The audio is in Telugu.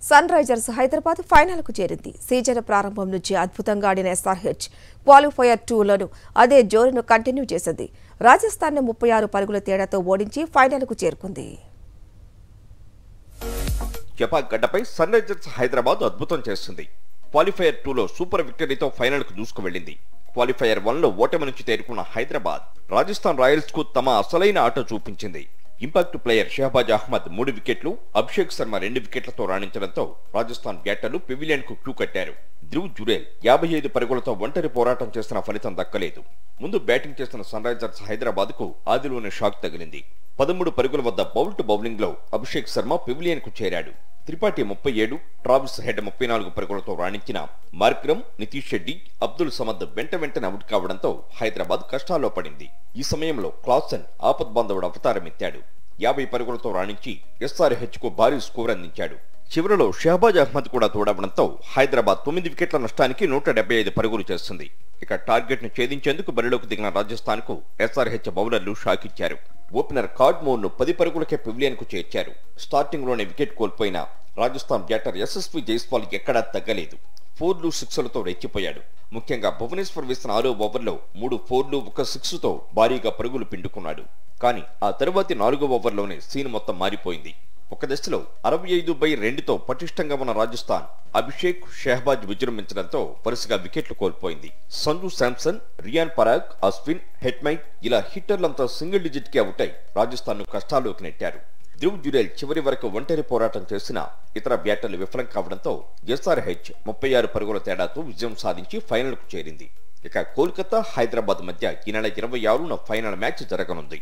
సన్ రైజర్స్ హైదరాబాద్ ఫైనల్ కు చేరింది. సీజన్ ప్రారంభం నుంచి అద్భుతంగా ఆడిన ఎస్ఆర్హెచ్ క్వాలిఫైయర్ 2లో అదే జోరును కంటిన్యూ చేసింది. రాజస్థాన్ ను 36 పరుగుల తేడాతో ఓడించి ఫైనల్ కు చేరుకుంది. గడ్డపై సన్ రైజర్స్ హైదరాబాద్ అద్భుతం చేస్తుంది. క్వాలిఫైయర్ 2లో సూపర్ విక్టరీతో ఫైనల్ కు దూసుకువెళ్లింది. క్వాలిఫైయర్ 1లో ఓటమి నుంచి తేరుకున్న హైదరాబాద్ రాజస్థాన్ రాయల్స్ కు తమ అసలైన ఆట చూపించింది. ఇంపాక్ట్ ప్లేయర్ షహబాజ్ అహ్మద్ 3 వికెట్లు, అభిషేక్ శర్మ 2 వికెట్లతో రాణించడంతో రాజస్థాన్ బ్యాటర్లు పెవిలియన్ కు క్యూ కట్టారు. ధ్రువ్ జురేల్ 55 పరుగులతో ఒంటరి పోరాటం చేసిన ఫలితం దక్కలేదు. ముందు బ్యాటింగ్ చేస్తున్న సన్ రైజర్స్ హైదరాబాద్ కు ఆదిలోనే షాక్ తగిలింది. 13 పరుగుల వద్ద బౌల్ టు బౌలింగ్ లో అభిషేక్ శర్మ పెవిలియన్ కు చేరాడు. త్రిపాఠి 37, ట్రావిస్ హెడ్ 34 పరుగులతో రాణించిన మార్క్రమ్, నితీష్ రెడ్డి, అబ్దుల్ సమద్ వెంటనే అవుట్ కావడంతో హైదరాబాద్ కష్టాల్లో పడింది. ఈ సమయంలో క్లాసన్ ఆపద్బాంధవుడు అవతారమెత్తాడు. 50 పరుగులతో రాణించి ఎస్ఆర్హెచ్ కు భారీ స్కోర్ అందించాడు. చివరిలో షహబాజ్ అహ్మద్ కూడా తోడవడంతో హైదరాబాద్ 9 వికెట్ల నష్టానికి 175 పరుగులు చేస్తుంది. ఇక టార్గెట్ ను ఛేదించేందుకు బరిలోకి దిగిన రాజస్థాన్ కు ఎస్ఆర్హెచ్ బౌలర్లు షాక్ ఇచ్చారు. ఓపెనర్ కార్డ్మోర్ ను 10 పరుగులకే పెవిలియన్ కు చేర్చారు. స్టార్టింగ్ లోనే వికెట్ కోల్పోయిన రాజస్థాన్ బ్యాటర్ యశస్వి జైస్వాల్ ఎక్కడా తగ్గలేదు. 4లు 6లతో రెచ్చిపోయాడు. ముఖ్యంగా భువనేశ్వర్ వేసిన 6వ ఓవర్లో 3 4లు 1 6తో భారీగా పరుగులు పిండుకున్నాడు. కానీ ఆ తరువాతి 4వ ఓవర్లోనే సీన్ మొత్తం మారిపోయింది. ఒక దశలో 65/2తో పటిష్టంగా ఉన్న రాజస్థాన్ అభిషేక్, షహబాజ్ విజృంభించడంతో వరుసగా వికెట్లు కోల్పోయింది. సంజు శాంసన్, రియాన్ పరాగ్, అశ్విన్, హెట్మైట్ ఇలా హిట్టర్లంతా సింగిల్ డిజిట్ కి అవుట్ అయి రాజస్థాన్ ను కష్టాల్లోకి నెట్టారు. ధ్రువ్ జురేల్ చివరి వరకు ఒంటరి పోరాటం చేసిన ఇతర బ్యాటర్లు విఫలం కావడంతో ఎస్ఆర్హెచ్ 36 పరుగుల తేడాతో విజయం సాధించి ఫైనల్ కు చేరింది. ఇక కోల్కతా, హైదరాబాద్ మధ్య ఈ నెల 26న ఫైనల్ మ్యాచ్ జరగనుంది.